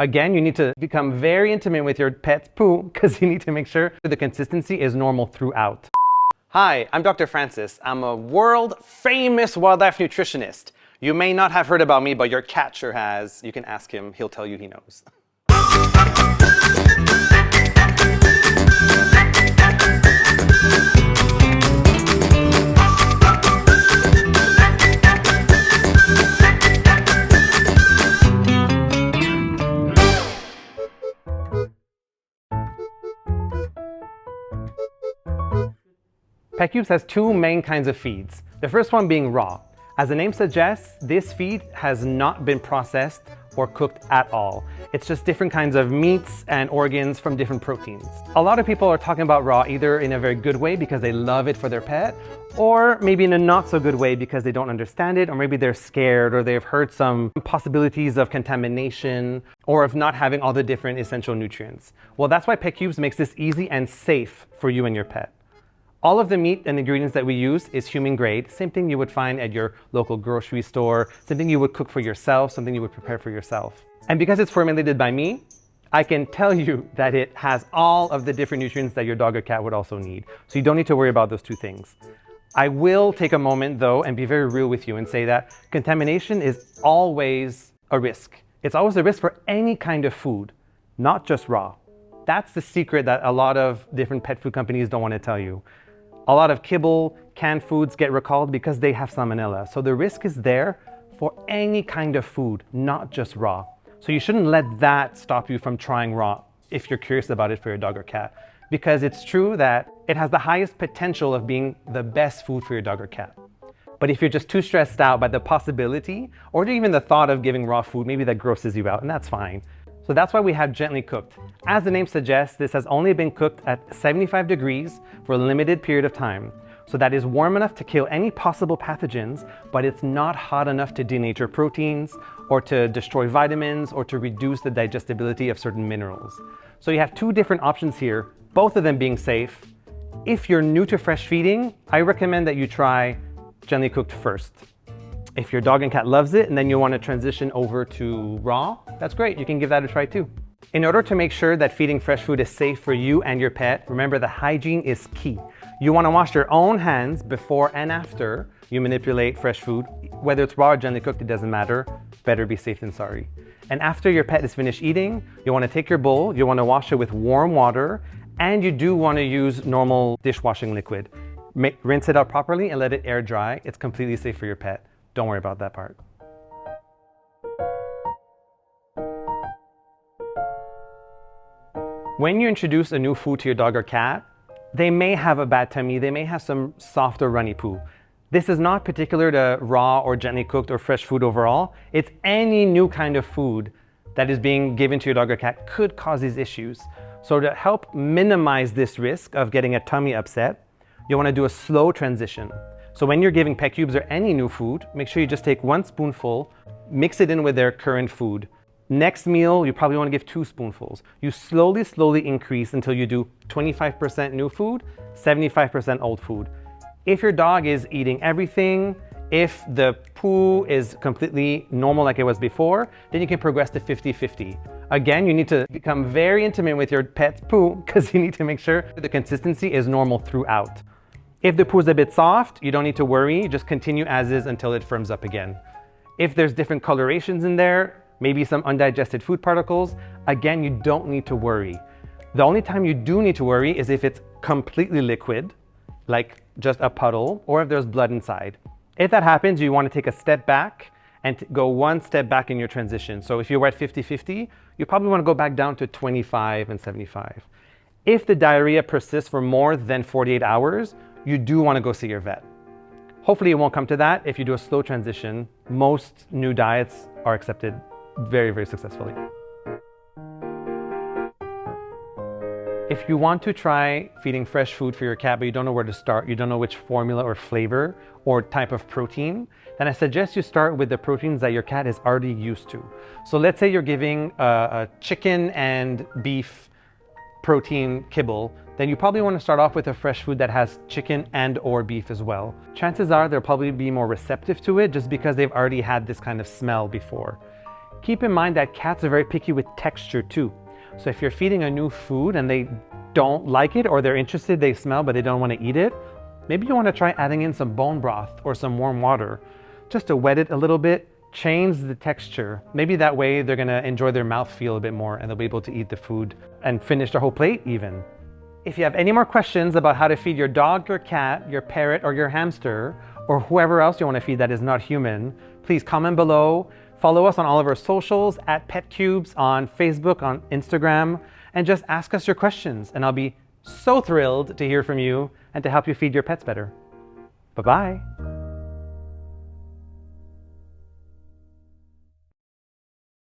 Again, you need to become very intimate with your pet's poo because you need to make sure the consistency is normal throughout. Hi, I'm Dr. Francis. I'm a world-famous wildlife nutritionist. You may not have heard about me, but your cat sure has. You can ask him, he'll tell you he knows. PetCubes has two main kinds of feeds. The first one being raw. As the name suggests, this feed has not been processed or cooked at all. It's just different kinds of meats and organs from different proteins. A lot of people are talking about raw either in a very good way because they love it for their pet, or maybe in a not so good way because they don't understand it, or maybe they're scared, or they've heard some possibilities of contamination or of not having all the different essential nutrients. Well, that's why PetCubes makes this easy and safe for you and your pet. All of the meat and ingredients that we use is human grade, same thing you would find at your local grocery store, something you would cook for yourself, something you would prepare for yourself. And because it's formulated by me, I can tell you that it has all of the different nutrients that your dog or cat would also need. So you don't need to worry about those two things. I will take a moment though and be very real with you and say that contamination is always a risk. It's always a risk for any kind of food, not just raw. That's the secret that a lot of different pet food companies don't want to tell you. A lot of kibble, canned foods get recalled because they have salmonella. So the risk is there for any kind of food, not just raw. So you shouldn't let that stop you from trying raw if you're curious about it for your dog or cat. Because it's true that it has the highest potential of being the best food for your dog or cat. But if you're just too stressed out by the possibility or even the thought of giving raw food, maybe that grosses you out, and that's fine. So that's why we have gently cooked. As the name suggests, this has only been cooked at 75 degrees for a limited period of time. So that is warm enough to kill any possible pathogens, but it's not hot enough to denature proteins or to destroy vitamins or to reduce the digestibility of certain minerals. So you have two different options here, both of them being safe. If you're new to fresh feeding, I recommend that you try gently cooked first. If your dog and cat loves it and then you want to transition over to raw, that's great. You can give that a try too. In order to make sure that feeding fresh food is safe for you and your pet, remember that hygiene is key. You want to wash your own hands before and after you manipulate fresh food. Whether it's raw or gently cooked, it doesn't matter. Better be safe than sorry. And after your pet is finished eating, you want to take your bowl, you want to wash it with warm water, and you do want to use normal dishwashing liquid. Rinse it out properly and let it air dry. It's completely safe for your pet. Don't worry about that part. When you introduce a new food to your dog or cat, they may have a bad tummy, they may have some soft or runny poo. This is not particular to raw or gently cooked or fresh food overall. It's any new kind of food that is being given to your dog or cat could cause these issues. So to help minimize this risk of getting a tummy upset, you want to do a slow transition. So when you're giving PetCubes or any new food, make sure you just take 1 spoonful, mix it in with their current food. Next meal, you probably want to give 2 spoonfuls. You slowly increase until you do 25% new food, 75% old food. If your dog is eating everything, if the poo is completely normal like it was before, then you can progress to 50-50. Again, you need to become very intimate with your pet's poo because you need to make sure the consistency is normal throughout. If the poo is a bit soft, you don't need to worry, just continue as is until it firms up again. If there's different colorations in there, maybe some undigested food particles, again, you don't need to worry. The only time you do need to worry is if it's completely liquid, like just a puddle, or if there's blood inside. If that happens, you want to take a step back and go 1 step back in your transition. So if you were at 50-50, you probably want to go back down to 25 and 75. If the diarrhea persists for more than 48 hours, you do want to go see your vet. Hopefully it won't come to that. If you do a slow transition, most new diets are accepted very, very successfully. If you want to try feeding fresh food for your cat, but you don't know where to start, you don't know which formula or flavor or type of protein, then I suggest you start with the proteins that your cat is already used to. So let's say you're giving a chicken and beef protein kibble, then you probably want to start off with a fresh food that has chicken and or beef as well. Chances are they'll probably be more receptive to it just because they've already had this kind of smell before. Keep in mind that cats are very picky with texture too. So if you're feeding a new food and they don't like it, or they're interested, they smell but they don't want to eat it, maybe you want to try adding in some bone broth or some warm water just to wet it a little bit, change the texture. Maybe that way they're going to enjoy their mouthfeel a bit more and they'll be able to eat the food and finish the whole plate even. If you have any more questions about how to feed your dog, your cat, your parrot, or your hamster, or whoever else you want to feed that is not human, please comment below. Follow us on all of our socials at PetCubes on Facebook, on Instagram, and just ask us your questions. And I'll be so thrilled to hear from you and to help you feed your pets better. Bye-bye.